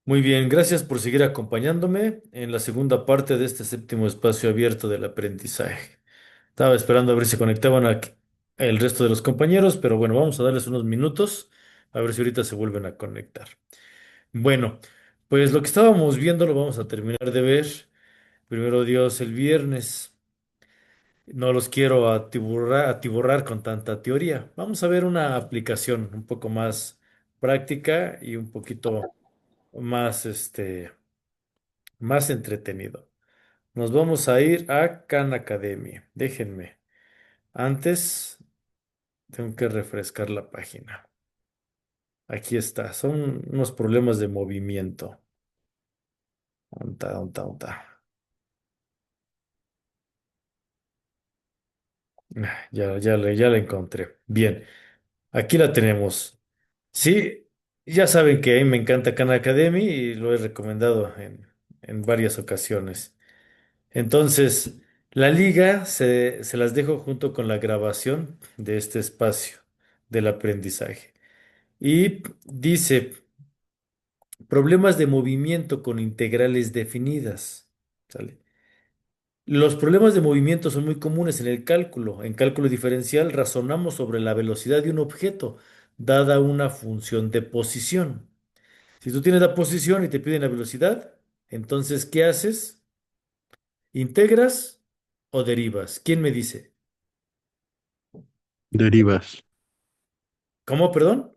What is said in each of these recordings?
Muy bien, gracias por seguir acompañándome en la segunda parte de este séptimo espacio abierto del aprendizaje. Estaba esperando a ver si conectaban el resto de los compañeros, pero bueno, vamos a darles unos minutos a ver si ahorita se vuelven a conectar. Bueno, pues lo que estábamos viendo lo vamos a terminar de ver. Primero Dios, el viernes. No los quiero atiborrar con tanta teoría. Vamos a ver una aplicación un poco más práctica y un poquito más, más entretenido. Nos vamos a ir a Khan Academy. Déjenme. Antes tengo que refrescar la página. Aquí está. Son unos problemas de movimiento. ¿Dónde está? ¿Dónde está? ¿Dónde está? Ya la encontré. Bien. Aquí la tenemos. Sí, ya saben que a mí me encanta Khan Academy y lo he recomendado en varias ocasiones. Entonces, la liga se las dejo junto con la grabación de este espacio del aprendizaje. Y dice, problemas de movimiento con integrales definidas. ¿Sale? Los problemas de movimiento son muy comunes en el cálculo. En cálculo diferencial razonamos sobre la velocidad de un objeto dada una función de posición. Si tú tienes la posición y te piden la velocidad, entonces, ¿qué haces? ¿Integras o derivas? ¿Quién me dice? Derivas. ¿Cómo, perdón?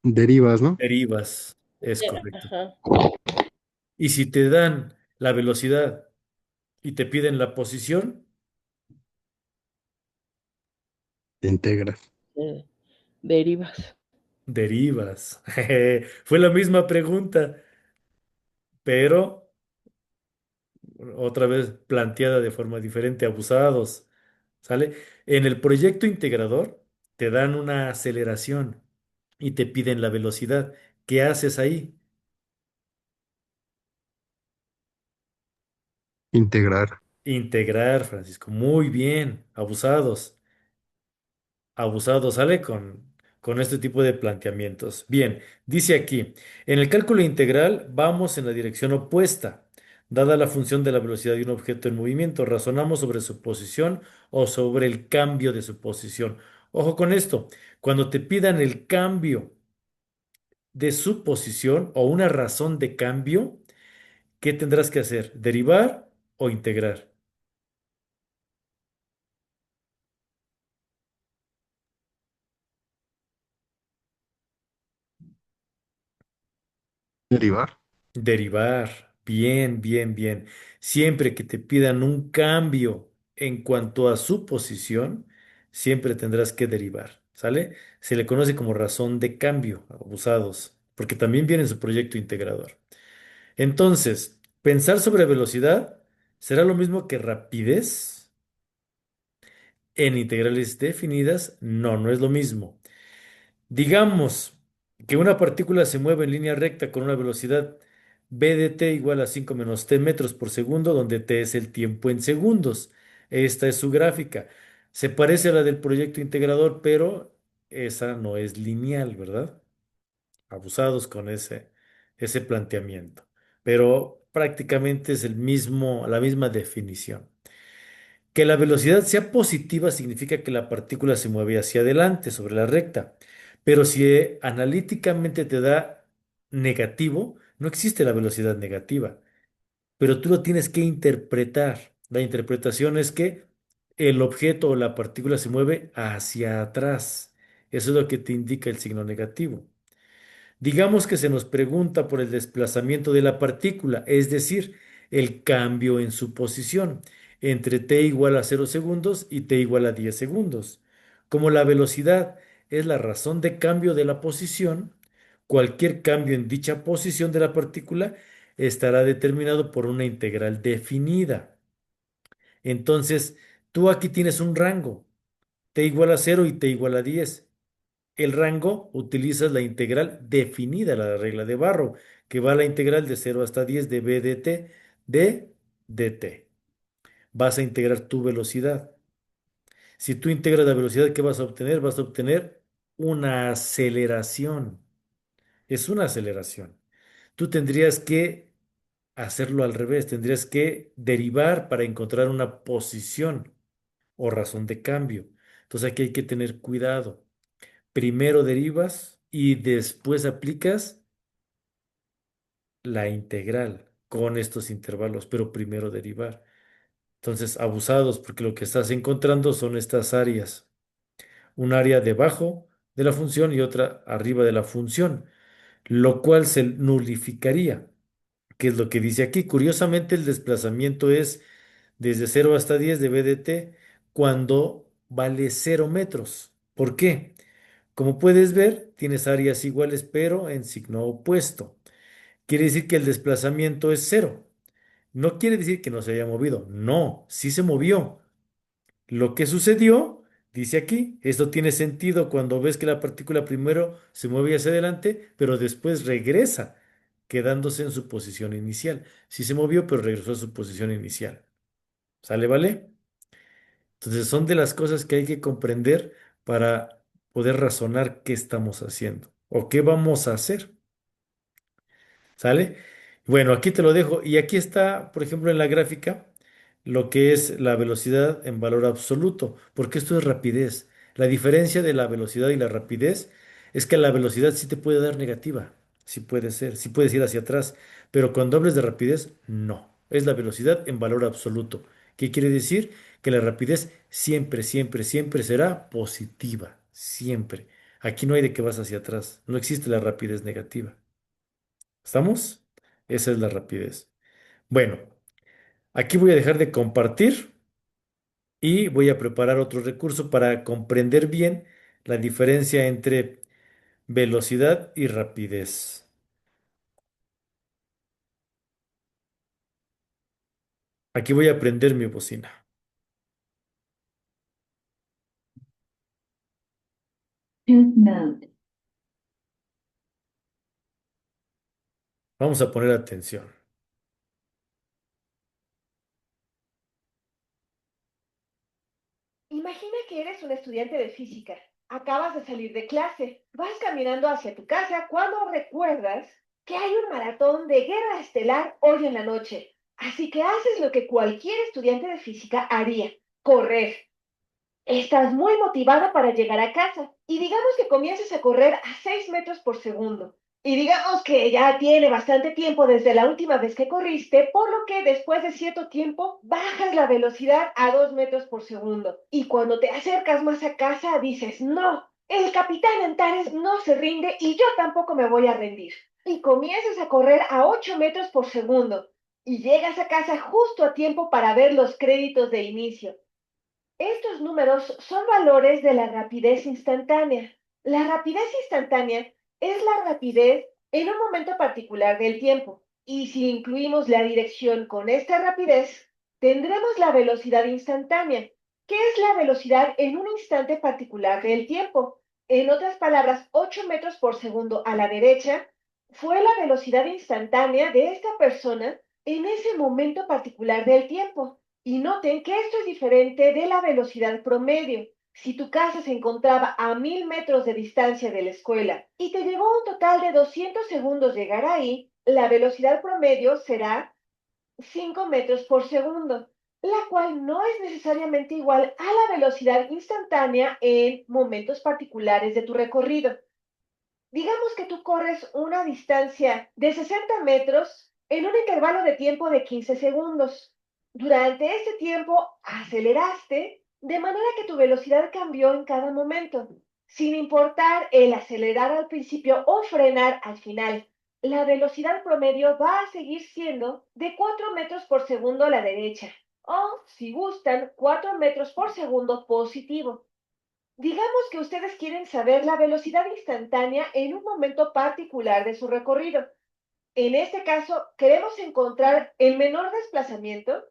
Derivas, ¿no? Derivas, es Ya, correcto. ajá. Y si te dan la velocidad y te piden la posición, Integras. eh, Derivas. derivas. Fue la misma pregunta, pero otra vez planteada de forma diferente, abusados. ¿Sale? En el proyecto integrador te dan una aceleración y te piden la velocidad. ¿Qué haces ahí? Integrar. Integrar, Francisco. Muy bien, abusados. Abusado sale con este tipo de planteamientos. Bien, dice aquí, en el cálculo integral vamos en la dirección opuesta. Dada la función de la velocidad de un objeto en movimiento, razonamos sobre su posición o sobre el cambio de su posición. Ojo con esto, cuando te pidan el cambio de su posición o una razón de cambio, ¿qué tendrás que hacer? ¿Derivar o integrar? Derivar. Derivar. Bien, bien, bien. Siempre que te pidan un cambio en cuanto a su posición, siempre tendrás que derivar. ¿Sale? Se le conoce como razón de cambio, abusados, porque también viene en su proyecto integrador. Entonces, pensar sobre velocidad será lo mismo que rapidez en integrales definidas. No, no es lo mismo. Digamos que una partícula se mueve en línea recta con una velocidad v de t igual a 5 menos t metros por segundo, donde t es el tiempo en segundos. Esta es su gráfica. Se parece a la del proyecto integrador, pero esa no es lineal, ¿verdad? Abusados con ese planteamiento. Pero prácticamente es la misma definición. Que la velocidad sea positiva significa que la partícula se mueve hacia adelante sobre la recta. Pero si analíticamente te da negativo, no existe la velocidad negativa. Pero tú lo tienes que interpretar. La interpretación es que el objeto o la partícula se mueve hacia atrás. Eso es lo que te indica el signo negativo. Digamos que se nos pregunta por el desplazamiento de la partícula, es decir, el cambio en su posición entre t igual a 0 segundos y t igual a 10 segundos. Como la velocidad es la razón de cambio de la posición, cualquier cambio en dicha posición de la partícula estará determinado por una integral definida. Entonces, tú aquí tienes un rango, t igual a 0 y t igual a 10. El rango utilizas la integral definida, la regla de Barrow, que va a la integral de 0 hasta 10 de b de t de dt. Vas a integrar tu velocidad. Si tú integras la velocidad, ¿qué vas a obtener? Vas a obtener una aceleración. Es una aceleración. tú tendrías que hacerlo al revés, tendrías que derivar para encontrar una posición o razón de cambio. Entonces aquí hay que tener cuidado. Primero derivas y después aplicas la integral con estos intervalos, pero primero derivar. Entonces, abusados, porque lo que estás encontrando son estas áreas. Un área debajo de la función y otra arriba de la función, lo cual se nulificaría, que es lo que dice aquí. Curiosamente, el desplazamiento es desde 0 hasta 10 de BDT cuando vale 0 metros. ¿Por qué? Como puedes ver, tienes áreas iguales, pero en signo opuesto. Quiere decir que el desplazamiento es cero. No quiere decir que no se haya movido. No, sí se movió. Lo que sucedió, dice aquí, esto tiene sentido cuando ves que la partícula primero se mueve hacia adelante, pero después regresa, quedándose en su posición inicial. Sí se movió, pero regresó a su posición inicial. ¿Sale, vale? Entonces son de las cosas que hay que comprender para poder razonar qué estamos haciendo o qué vamos a hacer. ¿Sale? Bueno, aquí te lo dejo. Y aquí está, por ejemplo, en la gráfica, lo que es la velocidad en valor absoluto, porque esto es rapidez. La diferencia de la velocidad y la rapidez es que la velocidad sí te puede dar negativa, sí puede ser, sí puedes ir hacia atrás, pero cuando hables de rapidez, no. Es la velocidad en valor absoluto. ¿Qué quiere decir? Que la rapidez siempre, siempre, siempre será positiva, siempre. Aquí no hay de que vas hacia atrás, no existe la rapidez negativa. ¿Estamos? Esa es la rapidez. Bueno, aquí voy a dejar de compartir y voy a preparar otro recurso para comprender bien la diferencia entre velocidad y rapidez. Aquí voy a prender mi bocina. Tooth mode. Vamos a poner atención. Imagina que eres un estudiante de física. Acabas de salir de clase. Vas caminando hacia tu casa cuando recuerdas que hay un maratón de guerra estelar hoy en la noche. Así que haces lo que cualquier estudiante de física haría: correr. Estás muy motivado para llegar a casa y digamos que comiences a correr a 6 metros por segundo. Y digamos que ya tiene bastante tiempo desde la última vez que corriste, por lo que después de cierto tiempo bajas la velocidad a 2 metros por segundo. Y cuando te acercas más a casa dices: no, el capitán Antares no se rinde y yo tampoco me voy a rendir. Y comienzas a correr a 8 metros por segundo. Y llegas a casa justo a tiempo para ver los créditos de inicio. Estos números son valores de la rapidez instantánea. La rapidez instantánea es la rapidez en un momento particular del tiempo. Y si incluimos la dirección con esta rapidez, tendremos la velocidad instantánea, que es la velocidad en un instante particular del tiempo. En otras palabras, 8 metros por segundo a la derecha fue la velocidad instantánea de esta persona en ese momento particular del tiempo. Y noten que esto es diferente de la velocidad promedio. Si tu casa se encontraba a 1000 metros de distancia de la escuela y te llevó un total de 200 segundos llegar ahí, la velocidad promedio será 5 metros por segundo, la cual no es necesariamente igual a la velocidad instantánea en momentos particulares de tu recorrido. Digamos que tú corres una distancia de 60 metros en un intervalo de tiempo de 15 segundos. Durante este tiempo aceleraste de manera que tu velocidad cambió en cada momento, sin importar el acelerar al principio o frenar al final. La velocidad promedio va a seguir siendo de 4 metros por segundo a la derecha, o, si gustan, 4 metros por segundo positivo. Digamos que ustedes quieren saber la velocidad instantánea en un momento particular de su recorrido. En este caso, queremos encontrar el menor desplazamiento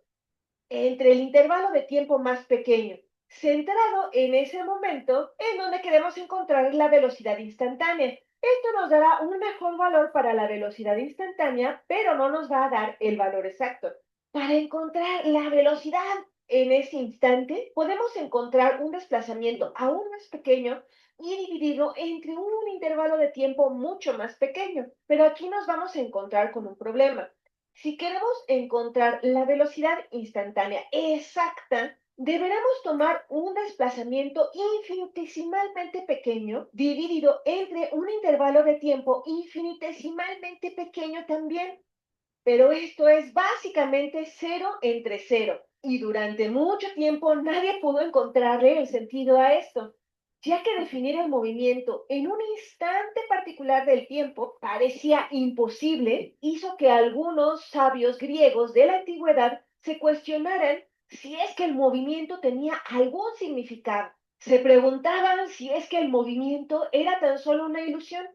entre el intervalo de tiempo más pequeño, centrado en ese momento en donde queremos encontrar la velocidad instantánea. Esto nos dará un mejor valor para la velocidad instantánea, pero no nos va a dar el valor exacto. Para encontrar la velocidad en ese instante, podemos encontrar un desplazamiento aún más pequeño y dividirlo entre un intervalo de tiempo mucho más pequeño. Pero aquí nos vamos a encontrar con un problema. Si queremos encontrar la velocidad instantánea exacta, deberemos tomar un desplazamiento infinitesimalmente pequeño dividido entre un intervalo de tiempo infinitesimalmente pequeño también. Pero esto es básicamente cero entre cero. Y durante mucho tiempo nadie pudo encontrarle el sentido a esto, ya que definir el movimiento en un instante particular del tiempo parecía imposible, hizo que algunos sabios griegos de la antigüedad se cuestionaran si es que el movimiento tenía algún significado. Se preguntaban si es que el movimiento era tan solo una ilusión.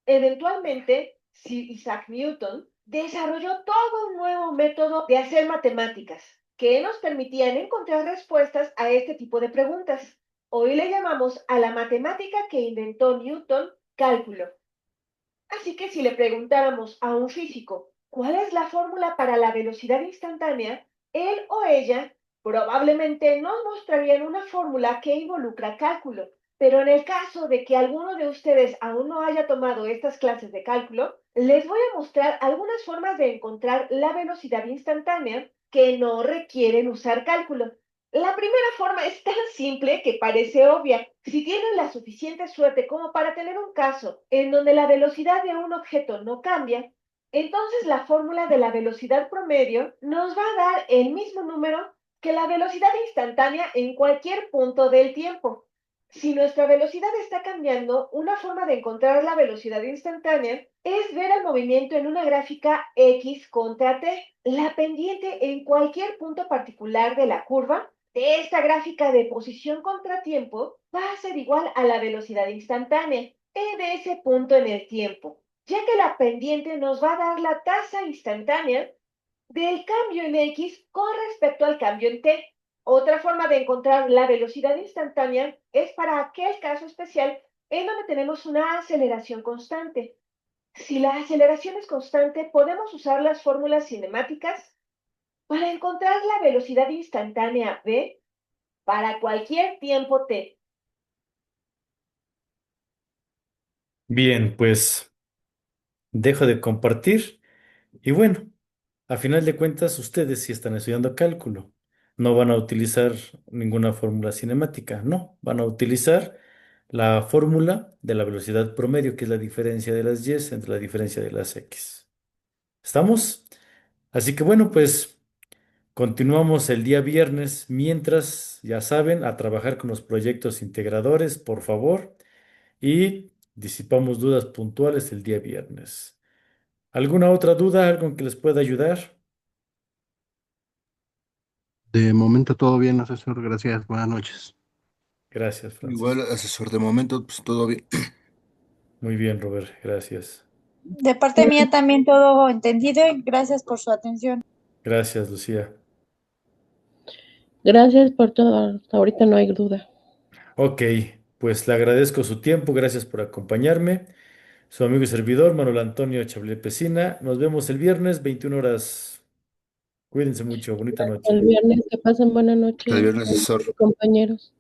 Eventualmente, Sir Isaac Newton desarrolló todo un nuevo método de hacer matemáticas que nos permitían encontrar respuestas a este tipo de preguntas. Hoy le llamamos a la matemática que inventó Newton cálculo. Así que si le preguntáramos a un físico cuál es la fórmula para la velocidad instantánea, él o ella probablemente nos mostrarían una fórmula que involucra cálculo. Pero en el caso de que alguno de ustedes aún no haya tomado estas clases de cálculo, les voy a mostrar algunas formas de encontrar la velocidad instantánea que no requieren usar cálculo. La primera forma es tan simple que parece obvia. Si tienen la suficiente suerte como para tener un caso en donde la velocidad de un objeto no cambia, entonces la fórmula de la velocidad promedio nos va a dar el mismo número que la velocidad instantánea en cualquier punto del tiempo. Si nuestra velocidad está cambiando, una forma de encontrar la velocidad instantánea es ver el movimiento en una gráfica X contra T. La pendiente en cualquier punto particular de la curva de esta gráfica de posición contra tiempo va a ser igual a la velocidad instantánea de ese punto en el tiempo, ya que la pendiente nos va a dar la tasa instantánea del cambio en X con respecto al cambio en T. Otra forma de encontrar la velocidad instantánea es para aquel caso especial en donde tenemos una aceleración constante. Si la aceleración es constante, podemos usar las fórmulas cinemáticas para encontrar la velocidad instantánea v para cualquier tiempo t. Bien, pues dejo de compartir y bueno, a final de cuentas ustedes si están estudiando cálculo, no van a utilizar ninguna fórmula cinemática, no, van a utilizar la fórmula de la velocidad promedio, que es la diferencia de las y entre la diferencia de las x. ¿Estamos? Así que bueno, pues continuamos el día viernes. Mientras, ya saben, a trabajar con los proyectos integradores, por favor, y disipamos dudas puntuales el día viernes. ¿Alguna otra duda, algo en que les pueda ayudar? De momento todo bien, asesor. Gracias. Buenas noches. Gracias, Igual, Francisco. asesor, de momento, pues todo bien. Muy bien, Robert, gracias. De parte mía también todo entendido y gracias por su atención. Gracias, Lucía. Gracias por todo. Hasta ahorita no hay duda. Ok, pues le agradezco su tiempo, gracias por acompañarme. Su amigo y servidor, Manuel Antonio Chablé Pesina. Nos vemos el viernes, 21 horas. Cuídense mucho, bonita El noche. viernes, que pasen buena Hasta el noche, viernes, asesor. compañeros.